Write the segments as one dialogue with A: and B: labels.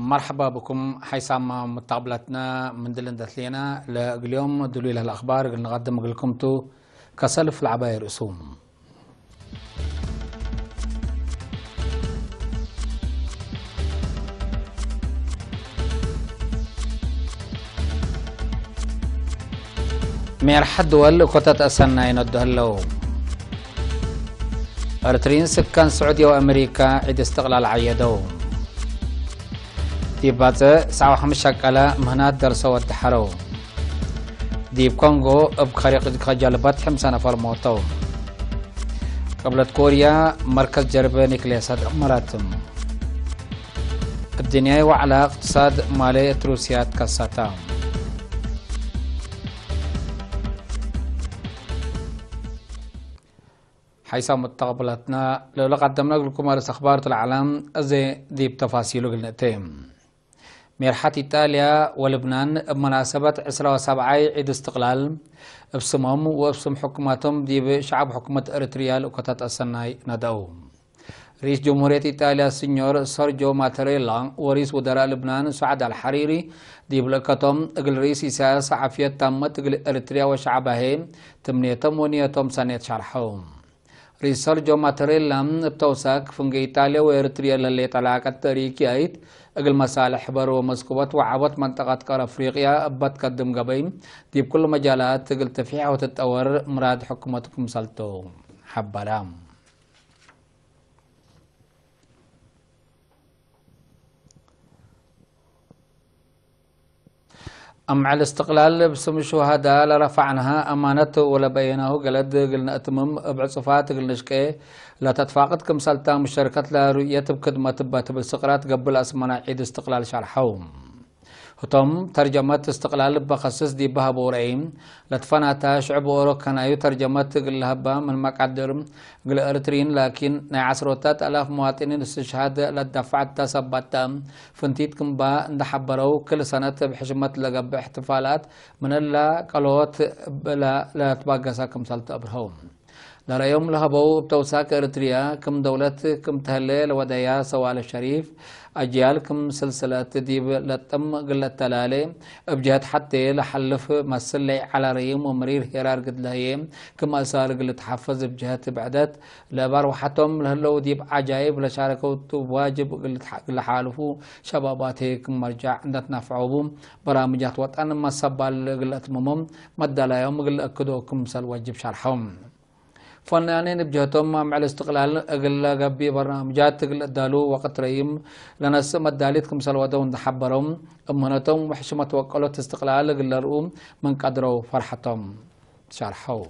A: مرحبا بكم حيسام متقبلتنا من دلندت لينا اليوم دليل الأخبار اللي نقدم لكم تو كسلف العباية رسوم. ميرح الدول كتت أسنا يندهلو أرترين سكان سعودية وأمريكا عيد استقلال عيدو ديب باتة ساعة 5 شكالة مهنات درسوا الدحرو ديب كونغو بخريق خجالبات 5 نفر موتو قبل كوريا مركز جرب نيكليسات مراتم الدنيا وعلى اقتصاد مالي روسيا تكساتا. حيث متقبلتنا لو قدمنا لكم على اخبار العالم ازي دي بتفاصيله قلنتين. ميرحة إيطاليا ولبنان بمناسبة 27 عيد استقلال بسمهم وبسم حكوماتهم دي بشعب حكومة إريتريا وكتات السناي ندعو. رئيس جمهورية إيطاليا سينيور سيرجيو ماتاريلا ورئيس وزراء لبنان سعد الحريري دي بلقتهم اقل رئيس سياسة عافية تامت اقل إريتريا وشعبها تمنيتهم ونيتهم سنة شرحهم. رئيس سيرجيو ماتاريلا بتوساك فنج إيطاليا وإريتريا للي طلاقت تاريخي ايت اقل مصالح برو مسكوبات وعبط منطقة كار افريقيا ابت قدم قبيم دي بكل مجالات اقل تفيح وتتطور مراد حكومتكم سلطو حبالام. أم على الاستقلال بسم الشهداء لرفعناها أمانته ولا بيناه قلد قلنا أتمم بعصفات قلنا شكي لا تتفاقد كم سلطان مشاركات لا رؤية بكدمة تبات بالسقرات قبل أسمنا عيد استقلال شرحهم هتم ترجمة استقلال بخصص دي بها بورعيم لتفناتا شعب أورو كان أيو ترجمة قل هبا من مقدر قل أرترين لكن عشرات ألاف مواطنين استشهاد لدفعت تثبت فنتيت كمبا ندحبرو كل سنة بحشمة لقب احتفالات من الله قلوات لا تبقى كم سلط أبرهوم لرأيهم لهبو بتوساك إريتريا كم دولة كم تهلل وديا سوال الشريف أجيال كم سلسلة ديب لتم قلة تلالي بجهد حتى لحلف مسلي على ريم ومرير هيرار قد لهيم كم أسار قلة تحفظ بجهد بعدت لبروحتهم لهلو ديب عجائب لشاركوا واجب قلة حالفو شباباته كم مرجع عندت نفعوبهم برامجات وطن ما سبال قلة ممم مدى لا يوم قلة أكدو كم سل واجب شرحهم فنانين بجهتهم مع الاستقلال اقل قبي برنامجات اقل دالو وقت ريم لناس مداليتكم سلواتهم تحبرهم امهنتهم وحشمة وقلت استقلال اقل رؤوم من قدروا فرحتهم شرحوا.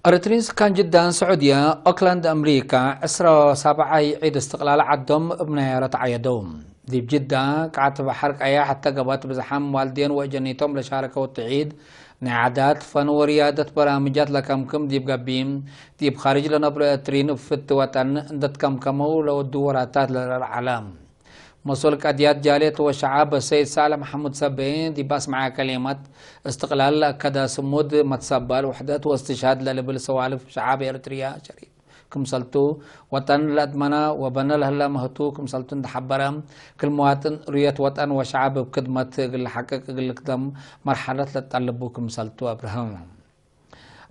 A: أريترينس كان جدا سعودية أوكلاند أمريكا 27 عيد استقلال عدهم بنيارة عيدوم دي بجدة كعتب حرق أيا حتى قبات بزحام والدين وجنيتهم لشاركة والتعيد نعادات فن وريادة برامجات لكم دي بقبيم دي بخارج لنا بريترين فت وطن دت كم لو الدوراتات للعالم مسؤول قضيات جالية وشعب السيد سالم محمد سبين دي باس مع كلمات استقلال كذا سمود متسبال وحدة واستشهاد للبل سوالف شعب إريتريا شريف كم سلطو وطن الأدمنة وبنى لهلا مهتو كم سلطو تحبرم كل مواطن رؤية وطن وشعب بخدمة الحقق القدم مرحلة لتطلبو كم سلطو أبراهام.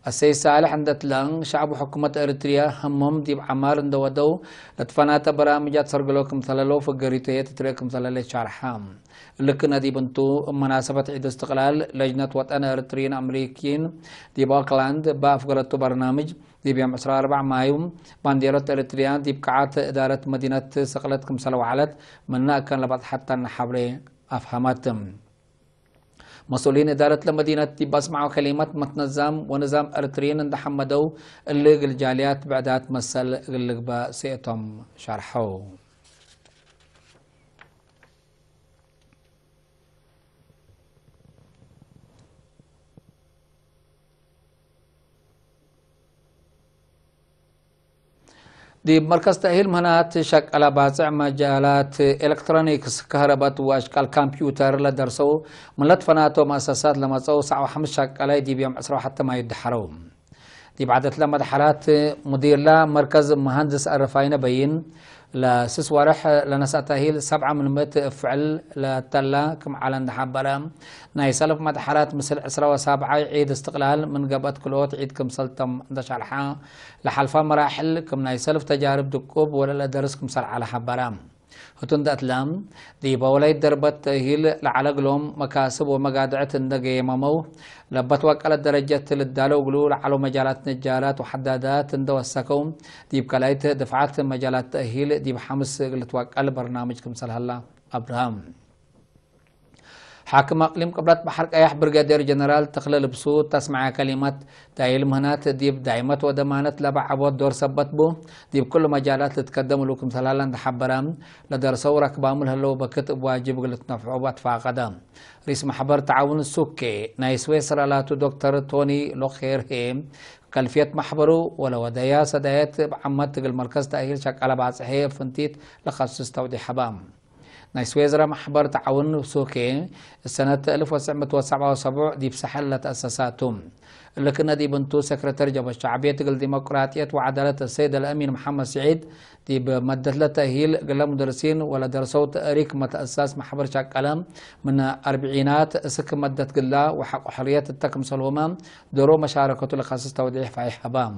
A: السيد صالح عند تلان شعب حكومة إريتريا همم دي بعمار ودو لتفنات برامجات سرقلوكم ثلالو فقريتية تتريكم ثلالي شارحام لكن دي بنتو مناسبة عيد استقلال لجنة وطن إريتريين أمريكيين دي باكلاند بافقرتو برنامج دي بيوم 4 مايو بانديرة إريتريان دي بقاعات إدارة مدينة سقلتكم سلو علت منها كان لبعض حتى نحبري أفهماتهم مسؤولين إدارة المدينة بسمعوا كلمات متنظم ونظام أريتريين عند حمدو اللي الجاليات بعدات مسل اللي بسيتهم شرحوا. دي مركز تأهيل مهنات شكل باسع مجالات إلكترونيكس كهرباء وأشكال كمبيوتر لدرسوا من لطفنات ومؤسسات لما تصو ساعة خمس شكل دي بيوم عسرو حتى ما يدحروا دي بعدت لما دحرات مدير لا مركز مهندس الرفاينة بين لسس ورح لنساء تأهيل 7 من مت فعل لتلا كم على اندحبرام ناي سلف مدحرات مثل 17 عيد استقلال من قبت كلوت عيد كم سلطم دش الحا لحلفا مراحل كم ناي سلف تجارب دكوب ولا درس كم سل على حبرام هتون داتلام دي بولاي دربت تأهيل لعلقلهم مكاسب ومقادعة اندقى يمامو لبت وكالة درجة للدالو قلول على مجالات نجارات وحدادات اندو السكوم دي بكالايت دفعات مجالات تأهيل دي بحمس قلت وكال برنامج كمسال هلا أبراهام حاكم اقليم قبلت بحرق ايح برغادير جنرال تخلل بصوت تسمع كلمات تايل مهنات ديب دايمات ودمانت لبع عبود دور سبت بو ديب كل مجالات تتقدم لكم سلالان حبرام لدرسوا ركبام هلو بكتب واجب قلت نفعوبات فاقدام رئيس محبر تعاون السوكي نايسوي سرالاتو دكتور توني لوخير هيم كلفية محبرو ولا ودايا سدايات عمد تقل مركز تأهيل شكال بعصحية فنتيت لخصص تودي حبام نايسويزرا محبر تعاون سوكي السنة 1977 دي بسحلة أساساتهم لكن دي بنتو سكرتير جبهة الشعبية الديمقراطية وعدالة السيد الأمين محمد سعيد دي بمدة لتأهيل قال مدرسين ولا درسوا تأريك متأساس محبر شاك كلام من أربعينات سك مدة قلا وحق حرية التكم سلوما دورو مشاركة لخصص توضيح في حبام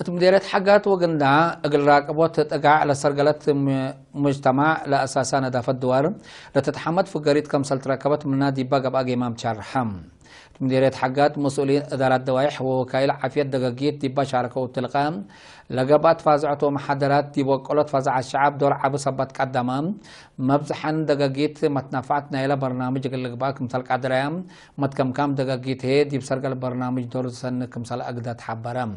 A: تمديرات حقات وقندا اقل راقبوت تقع على سرقلت مجتمع لأساسا ندافة الدوار لتتحمد في قريد كمسل تراكبت من نادي باقب اقي امام شارحم تمديرات حقات مسؤولين إدارة دوائح ووكايل عافية دقاقيت دي باشاركة وتلقام لقبات فازعت ومحاضرات دي وقلت فازع الشعب دور عبو سبت قدامام مبزحان دقاقيت متنافعت نايلة برنامج اللقباك مثل قدرام متكم كام دقاقيت هي دي بسرقل برنامج دور سن كمسل أقدات حبرام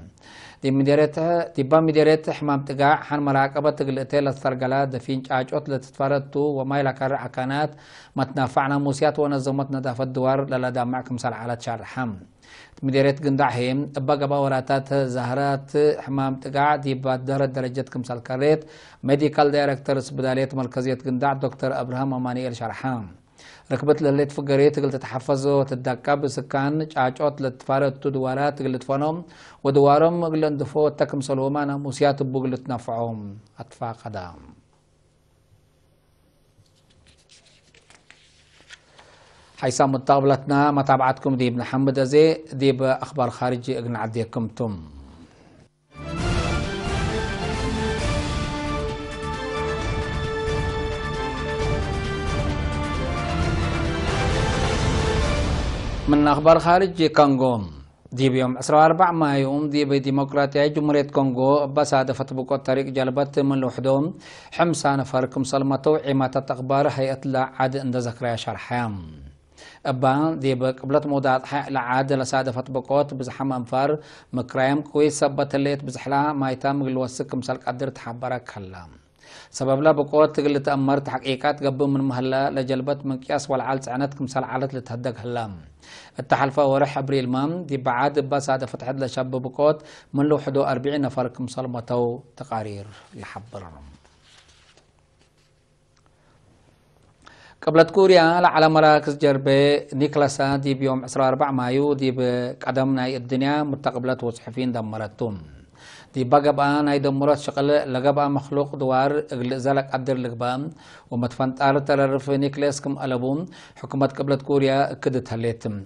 A: دي مديرتها دي مديرت حمام تقع حن مراقبة تقلقتي للسرقلات دفين عاجوت لتتفردتو وما يلكر حكانات متنافعنا موسيات ونظمت ندافة الدوار للدى معكم سال على شرحم مديريت قندعهم بقى وراتات زهرات حمام تقع دي بادرة درجة كمسال كاريت ميديكال دايركتورس بدالية مركزية قندع دكتور أبراهام أمانيال شرحام ركبت لليت فقريت قلت تحفظوا تدكب سكان عاجوت لتفارت دوارات قلت فنم ودوارم قلت دفو تكم سلومانا موسيات بقلت نفعهم أطفا قدام حيث متقبلتنا متابعتكم دي ابن حمد أزي دي بأخبار خارجي اقنع عديكم تم من أخبار خارج كونغو دي بيوم 14 مايو دي بديمقراطية جمهورية كونغو بصادفة بقوة طريق جلبت من لوحدهم حمسان فركم صلمتو عماتة أخبار هيئة العاد عند ذكريا شرحام أبان دي بقبلت موضات حق العاد لصادفة بقوة بزحم أنفار مكرايم كويس سبت الليت بزحلا ما يتام الوسك مسالك قدر تحبرك هلا سبب لا بقوة تقل تأمرت حقيقات قبل من مهلا لجلبت من قياس والعالت عنات كمسال عالت لتهدق هلام التحلفة ورح أبريل مام دي بعد بسادة فتحت لشاب بقوة من لو 41 نفر كمسال متو تقارير يحبرهم قبل كوريا على مراكز جربة نيكلاسا دي بيوم 14 مايو دي بقدمنا الدنيا متقبلات وصحفين دمرتهم دي بقى ناي دمرت شغل لقبا مخلوق دوار زلك قدر لقبام ومتفنت تررف نيكلاس كم ألبوم حكومة قبل كوريا كدت هليتم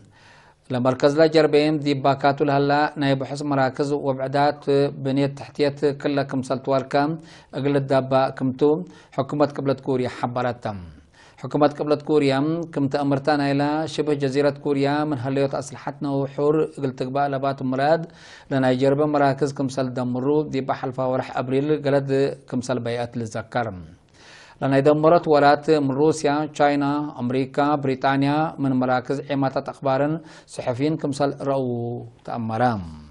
A: لمركز لا جربين دي باكاتو لهلا نايب حس مراكز وبعدات بنية تحتيات كلها كمسال تواركام اقل الدابا كمتو حكومة قبل كوريا حبرتم حكومة قبل كوريا كم تأمرتان إلى شبه جزيرة كوريا من هليوت أسلحتنا وحور قلت قباء لبات مراد لنا يجرب مراكز كمسال دمرو دي بحلفة ورح أبريل قلد كمسال بيئات للذكر لنا يدمرت ورات من روسيا تشاينا أمريكا بريطانيا من مراكز عماتة أخبار صحفيين كمسال رأو تأمرام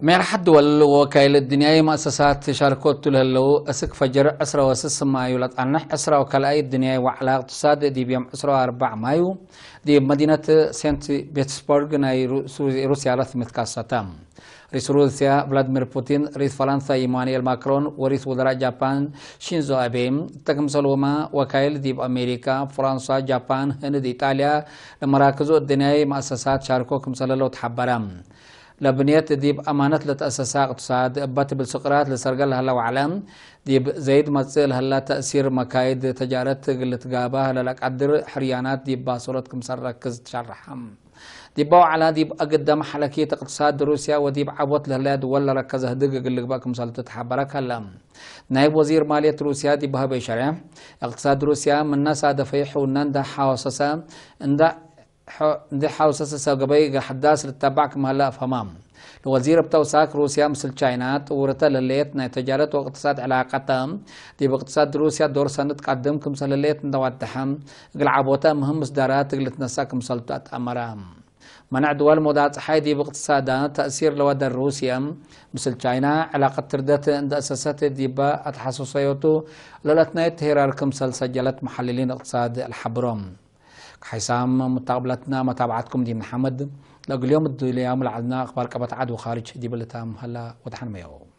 A: ميرح الدول وكايل الدنيا مؤسسات شاركوت لهلو أسك فجر أسرة وسس مايو لطعنح أسرة وكلاي الدنيا وعلى اقتصاد دي بيوم أسرة 4 مايو دي مدينة سانت بيترسبورغ ناي روسيا رثمت كاساتام رئيس روسيا فلاديمير بوتين رئيس فرنسا إيمانويل ماكرون ورئيس وزراء جابان شينزو أبي تكمسلوما وكايل دي بأمريكا فرنسا جابان هند إيطاليا لمراكز الدنيا مؤسسات شاركو كمسللو تحبرام لبنيت ديب أمانة لتأسسا اقتصاد بات بالسقرات لسرقل هلا وعلم ديب زيد مصيل هلا تأثير مكايد تجارت قلت قابه لك قدر حريانات ديب باصورت كمسر ركز تشرحهم ديب باو على ديب أقدم حلكية اقتصاد روسيا وديب عبوت لهلا ولا ركز هدق قلت باكم سلطة تحبرك هلا نائب وزير مالية روسيا ديب بها شرع اقتصاد روسيا من ناس دفيح ونندا حوصسا عند حوسس ساقبي حداس للتبعك مهلا فمام الوزير بتوساك روسيا مثل تشاينات ورتا لليت تجارة واقتصاد علاقتهم دي باقتصاد روسيا دور سنة تقدم كمسل لليت ندواتهم قلعبوتا مهم مصدرات قلت نساك مسلطات أمرام منع دول مدات حيدي باقتصادها تأثير لودى روسيا مثل تشاينا علاقة تردت عند أساسات ديبا أتحسسيوتو للتنايت هيرار كمسل سجلت محللين اقتصاد الحبرم حسام متابعتنا متابعتكم دي محمد لقى اليوم اليوم العدنا اخبار قبط عدو خارج دي بلتام هلا وضحنا ميو